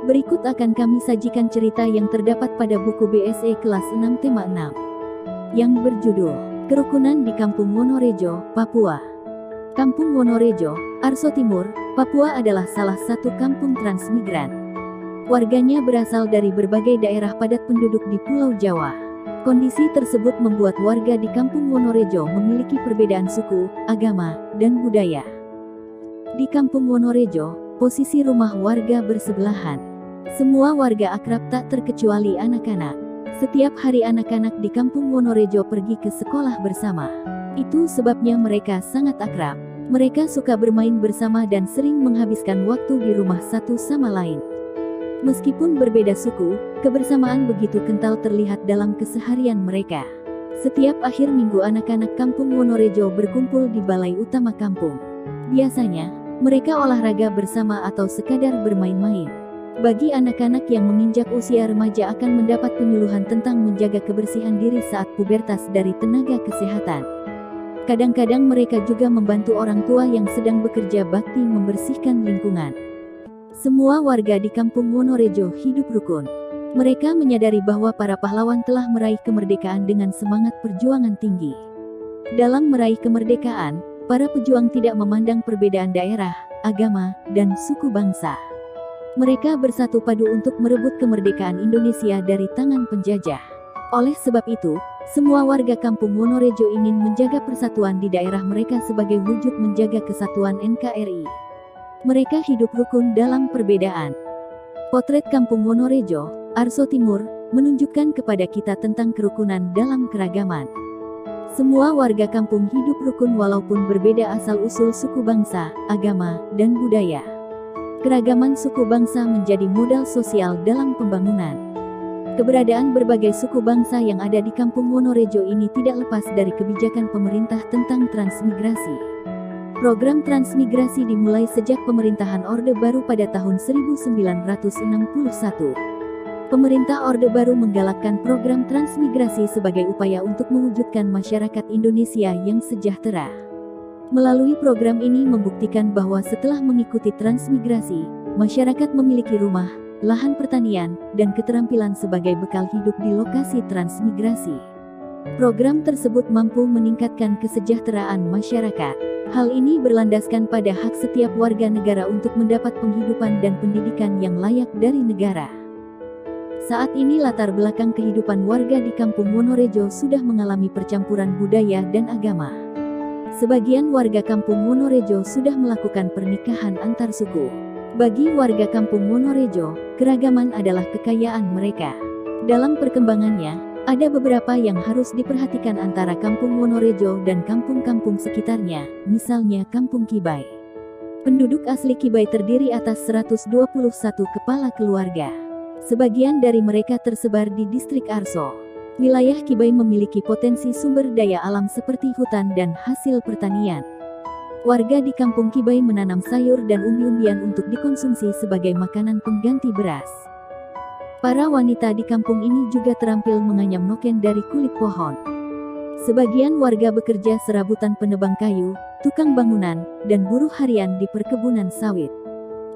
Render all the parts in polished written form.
Berikut akan kami sajikan cerita yang terdapat pada buku BSE kelas 6 tema 6 yang berjudul Kerukunan di Kampung Wonorejo, Papua. Kampung Wonorejo, Arso Timur, Papua adalah salah satu kampung transmigran. Warganya berasal dari berbagai daerah padat penduduk di Pulau Jawa. Kondisi tersebut membuat warga di Kampung Wonorejo memiliki perbedaan suku, agama, dan budaya. Di Kampung Wonorejo, posisi rumah warga bersebelahan. Semua warga akrab tak terkecuali anak-anak. Setiap hari anak-anak di Kampung Wonorejo pergi ke sekolah bersama. Itu sebabnya mereka sangat akrab. Mereka suka bermain bersama dan sering menghabiskan waktu di rumah satu sama lain. Meskipun berbeda suku, kebersamaan begitu kental terlihat dalam keseharian mereka. Setiap akhir minggu anak-anak Kampung Wonorejo berkumpul di balai utama kampung. Biasanya, mereka olahraga bersama atau sekadar bermain-main. Bagi anak-anak yang menginjak usia remaja akan mendapat penyuluhan tentang menjaga kebersihan diri saat pubertas dari tenaga kesehatan. Kadang-kadang mereka juga membantu orang tua yang sedang bekerja bakti membersihkan lingkungan. Semua warga di Kampung Wonorejo hidup rukun. Mereka menyadari bahwa para pahlawan telah meraih kemerdekaan dengan semangat perjuangan tinggi. Dalam meraih kemerdekaan, para pejuang tidak memandang perbedaan daerah, agama, dan suku bangsa. Mereka bersatu padu untuk merebut kemerdekaan Indonesia dari tangan penjajah. Oleh sebab itu, semua warga Kampung Wonorejo ingin menjaga persatuan di daerah mereka sebagai wujud menjaga kesatuan NKRI. Mereka hidup rukun dalam perbedaan. Potret Kampung Wonorejo, Arso Timur, menunjukkan kepada kita tentang kerukunan dalam keragaman. Semua warga kampung hidup rukun walaupun berbeda asal-usul suku bangsa, agama, dan budaya. Keragaman suku bangsa menjadi modal sosial dalam pembangunan. Keberadaan berbagai suku bangsa yang ada di Kampung Wonorejo ini tidak lepas dari kebijakan pemerintah tentang transmigrasi. Program transmigrasi dimulai sejak pemerintahan Orde Baru pada tahun 1961. Pemerintah Orde Baru menggalakkan program transmigrasi sebagai upaya untuk mewujudkan masyarakat Indonesia yang sejahtera. Melalui program ini membuktikan bahwa setelah mengikuti transmigrasi, masyarakat memiliki rumah, lahan pertanian, dan keterampilan sebagai bekal hidup di lokasi transmigrasi. Program tersebut mampu meningkatkan kesejahteraan masyarakat. Hal ini berlandaskan pada hak setiap warga negara untuk mendapat penghidupan dan pendidikan yang layak dari negara. Saat ini latar belakang kehidupan warga di Kampung Wonorejo sudah mengalami percampuran budaya dan agama. Sebagian warga Kampung Wonorejo sudah melakukan pernikahan antar suku. Bagi warga Kampung Wonorejo, keragaman adalah kekayaan mereka. Dalam perkembangannya, ada beberapa yang harus diperhatikan antara Kampung Wonorejo dan kampung-kampung sekitarnya, misalnya Kampung Kibai. Penduduk asli Kibai terdiri atas 121 kepala keluarga. Sebagian dari mereka tersebar di distrik Arso. Wilayah Kibai memiliki potensi sumber daya alam seperti hutan dan hasil pertanian. Warga di Kampung Kibai menanam sayur dan umbi-umbian untuk dikonsumsi sebagai makanan pengganti beras. Para wanita di kampung ini juga terampil menganyam noken dari kulit pohon. Sebagian warga bekerja serabutan penebang kayu, tukang bangunan, dan buruh harian di perkebunan sawit.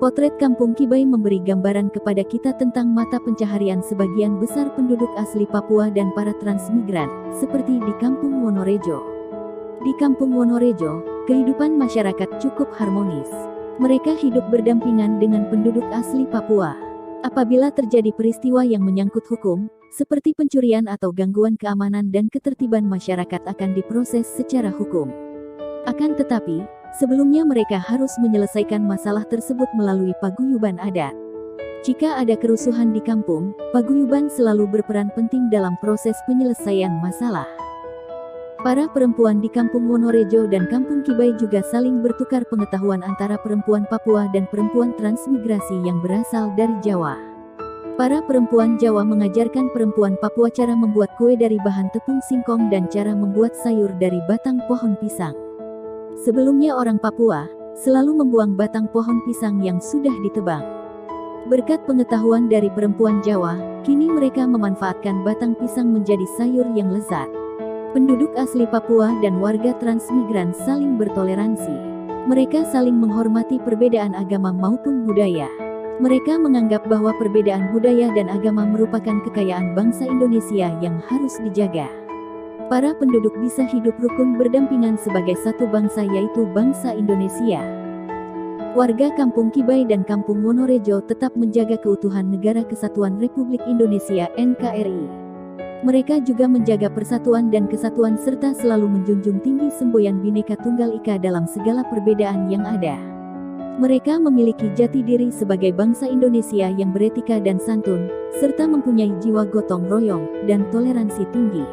Potret Kampung Kibai memberi gambaran kepada kita tentang mata pencaharian sebagian besar penduduk asli Papua dan para transmigran, seperti di Kampung Wonorejo. Di Kampung Wonorejo, kehidupan masyarakat cukup harmonis. Mereka hidup berdampingan dengan penduduk asli Papua. Apabila terjadi peristiwa yang menyangkut hukum, seperti pencurian atau gangguan keamanan dan ketertiban masyarakat akan diproses secara hukum. Akan tetapi, sebelumnya mereka harus menyelesaikan masalah tersebut melalui paguyuban adat. Jika ada kerusuhan di kampung, paguyuban selalu berperan penting dalam proses penyelesaian masalah. Para perempuan di Kampung Wonorejo dan Kampung Kibai juga saling bertukar pengetahuan antara perempuan Papua dan perempuan transmigrasi yang berasal dari Jawa. Para perempuan Jawa mengajarkan perempuan Papua cara membuat kue dari bahan tepung singkong dan cara membuat sayur dari batang pohon pisang. Sebelumnya orang Papua selalu membuang batang pohon pisang yang sudah ditebang. Berkat pengetahuan dari perempuan Jawa, kini mereka memanfaatkan batang pisang menjadi sayur yang lezat. Penduduk asli Papua dan warga transmigran saling bertoleransi. Mereka saling menghormati perbedaan agama maupun budaya. Mereka menganggap bahwa perbedaan budaya dan agama merupakan kekayaan bangsa Indonesia yang harus dijaga. Para penduduk bisa hidup rukun berdampingan sebagai satu bangsa, yaitu bangsa Indonesia. Warga Kampung Kibai dan Kampung Wonorejo tetap menjaga keutuhan Negara Kesatuan Republik Indonesia (NKRI). Mereka juga menjaga persatuan dan kesatuan serta selalu menjunjung tinggi semboyan Bhinneka Tunggal Ika dalam segala perbedaan yang ada. Mereka memiliki jati diri sebagai bangsa Indonesia yang beretika dan santun, serta mempunyai jiwa gotong royong dan toleransi tinggi.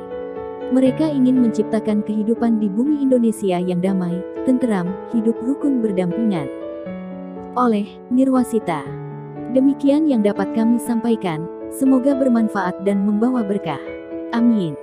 Mereka ingin menciptakan kehidupan di bumi Indonesia yang damai, tenteram, hidup rukun berdampingan. Oleh Nirwasita. Demikian yang dapat kami sampaikan, semoga bermanfaat dan membawa berkah. Amin.